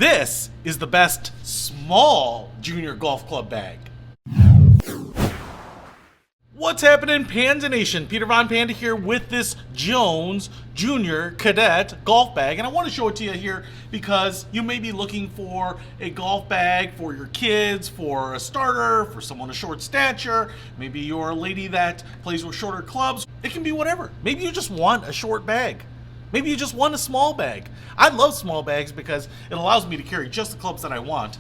This is the best small junior golf club bag. What's happening, Panda Nation? Peter Von Panda here with this Jones Junior Cadet golf bag, and I want to show it to you here because you may be looking for a golf bag for your kids, for a starter, for someone of short stature. Maybe you're a lady that plays with shorter clubs. It can be whatever. Maybe you just want a short bag. Maybe you just want a small bag. I love small bags because it allows me to carry just the clubs that I want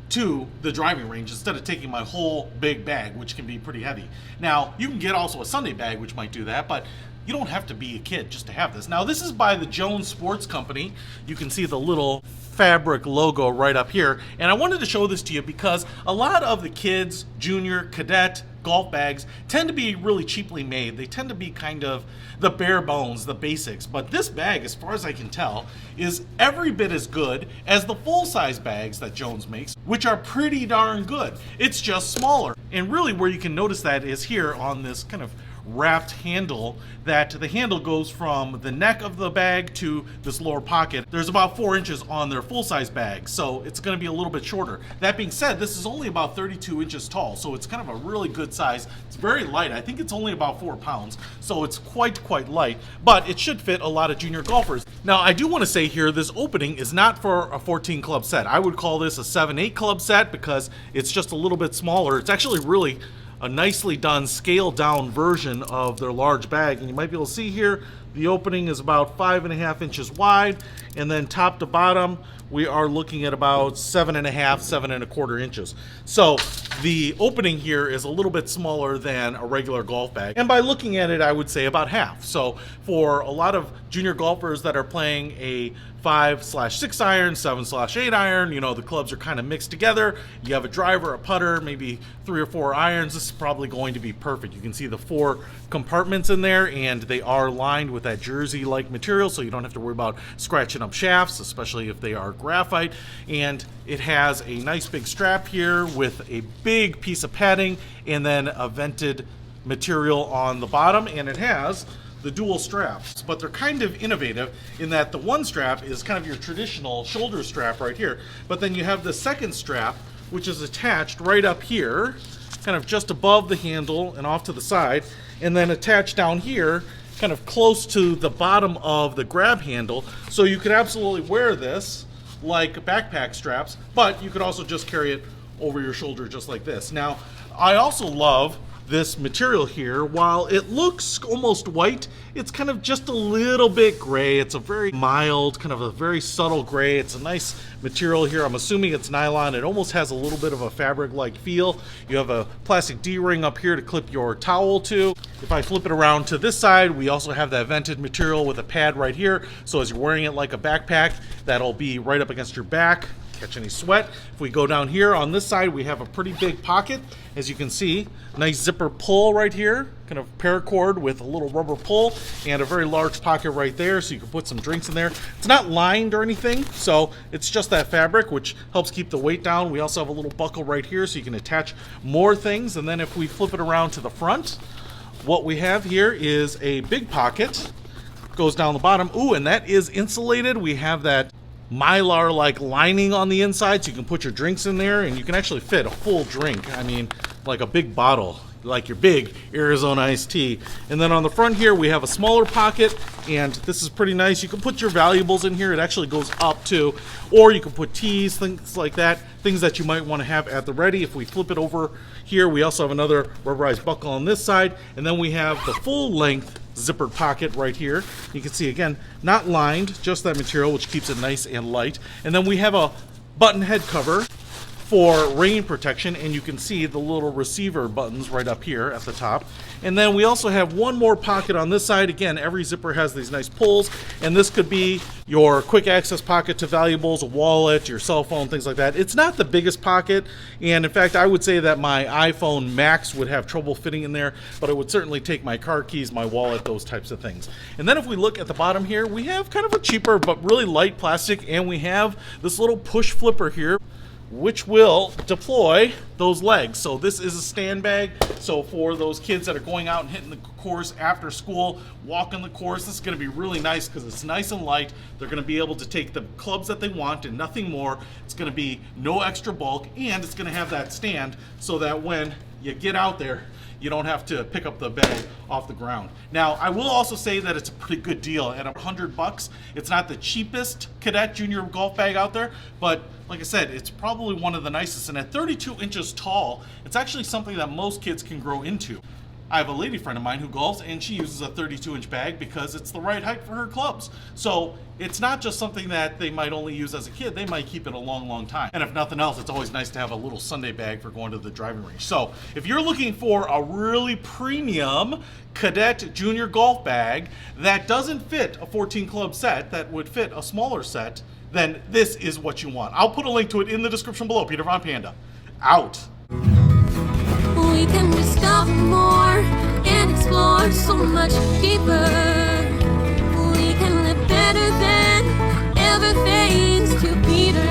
to the driving range instead of taking my whole big bag, which can be pretty heavy. Now, you can get also a Sunday bag, which might do that, but you don't have to be a kid just to have this. Now, this is by the Jones Sports Company. You can see the little fabric logo right up here, and I wanted to show this to you because a lot of the kids, junior, cadet, golf bags tend to be really cheaply made. They tend to be kind of the bare bones, the basics. But this bag, as far as I can tell, is every bit as good as the full-size bags that Jones makes, which are pretty darn good. It's just smaller. And really where you can notice that is here on this kind of wrapped handle, that the handle goes from the neck of the bag to this lower pocket. There's about 4 inches on their full-size bag, so it's going to be a little bit shorter. That being said, this is only about 32 inches tall, so it's kind of a really good size. It's very light. I think it's only about 4 pounds, so it's quite light, but it should fit a lot of junior golfers. Now, I do want to say here, this opening is not for a 14 club set. I would call this a 7-8 club set because it's just a little bit smaller. It's actually really a nicely done scaled down version of their large bag, and you might be able to see here the opening is about 5.5 inches wide, and then top to bottom we are looking at about 7.5, 7.25 inches. So the opening here is a little bit smaller than a regular golf bag, and by looking at it I would say about half. So for a lot of junior golfers that are playing a 5/6 iron, 7/8 iron, you know, the clubs are kind of mixed together. You have a driver, a putter, maybe 3 or 4 irons. This is probably going to be perfect. You can see the 4 compartments in there, and they are lined with that jersey-like material, so you don't have to worry about scratching up shafts, especially if they are graphite. And it has a nice big strap here with a big piece of padding and then a vented material on the bottom, and it has the dual straps, but they're kind of innovative in that the one strap is kind of your traditional shoulder strap right here, but then you have the second strap which is attached right up here, kind of just above the handle and off to the side, and then attached down here kind of close to the bottom of the grab handle. So you could absolutely wear this like backpack straps, but you could also just carry it over your shoulder just like this. Now, I also love this material here. While it looks almost white, it's kind of just a little bit gray. It's a very mild, kind of a very subtle gray. It's a nice material here. I'm assuming it's nylon. It almost has a little bit of a fabric-like feel. You have a plastic D-ring up here to clip your towel to. If I flip it around to this side, we also have that vented material with a pad right here. So as you're wearing it like a backpack, that'll be right up against your back, catch any sweat. If we go down here on this side, we have a pretty big pocket. As you can see, nice zipper pull right here, kind of paracord with a little rubber pull, and a very large pocket right there, so you can put some drinks in there. It's not lined or anything, so it's just that fabric, which helps keep the weight down. We also have a little buckle right here, so you can attach more things. And then if we flip it around to the front, what we have here is a big pocket, goes down the bottom. Ooh, and that is insulated. We have that Mylar-like lining on the inside, so you can put your drinks in there, and you can actually fit a full drink. I mean, like a big bottle, like your big Arizona iced tea. And then on the front here, we have a smaller pocket, and this is pretty nice. You can put your valuables in here. It actually goes up too, or you can put teas, things like that, things that you might want to have at the ready. If we flip it over here, we also have another rubberized buckle on this side, and then we have the full length zippered pocket right here. You can see, again, not lined, just that material, which keeps it nice and light. And then we have a button head cover for rain protection, and you can see the little receiver buttons right up here at the top. And then we also have one more pocket on this side. Again, every zipper has these nice pulls, and this could be your quick access pocket to valuables, a wallet, your cell phone, things like that. It's not the biggest pocket, and in fact I would say that my iPhone Max would have trouble fitting in there, but it would certainly take my car keys, my wallet, those types of things. And then if we look at the bottom here, we have kind of a cheaper but really light plastic, and we have this little push flipper here. which will deploy those legs. So this is a stand bag. So for those kids that are going out and hitting the course after school, walking the course, this is going to be really nice because it's nice and light. They're going to be able to take the clubs that they want and nothing more. It's going to be no extra bulk, and it's going to have that stand so that when you get out there, you don't have to pick up the bag off the ground. Now, I will also say that it's a pretty good deal at $100. It's not the cheapest Cadet junior golf bag out there, but like I said, it's probably one of the nicest. And at 32 inches tall, it's actually something that most kids can grow into. I have a lady friend of mine who golfs, and she uses a 32-inch bag because it's the right height for her clubs. So it's not just something that they might only use as a kid. They might keep it a long, long time. And if nothing else, it's always nice to have a little Sunday bag for going to the driving range. So if you're looking for a really premium Cadet junior golf bag that doesn't fit a 14-club set, that would fit a smaller set, then this is what you want. I'll put a link to it in the description below. Peter Von Panda, out. We can discover more and explore so much deeper. We can live better than ever, thanks to Peter.